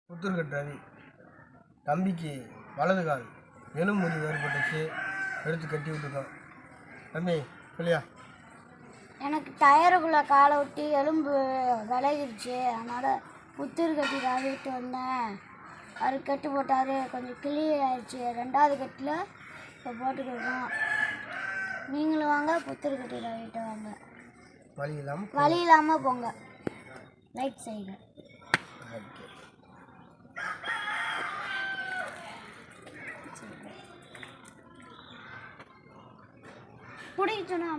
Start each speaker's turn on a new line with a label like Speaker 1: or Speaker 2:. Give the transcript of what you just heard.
Speaker 1: புத்தூர்கட்டு ரவி தம்பிக்கு வலது கால் எலும்பு முறிவு ஏற்பட்டுச்சு, எடுத்து கட்டி விட்டுருக்கோம். தம்பி சொல்லியா?
Speaker 2: எனக்கு டயருக்குள்ளே காலை விட்டு எலும்பு விலகிடுச்சு, அதனால் புத்தூர்கட்டு ரவிட்டு வந்தேன். அவர் கட்டு போட்டார், கொஞ்சம் கிளியர் ஆயிடுச்சு. 2வது கட்டில் இப்போ போட்டுக்கிருக்கோம். நீங்களும் வாங்க, புத்தூர்கட்டு ரவிட்டு வாங்க. வலி இல்லாமல் போங்க. Right side பிடிச்சோன்னா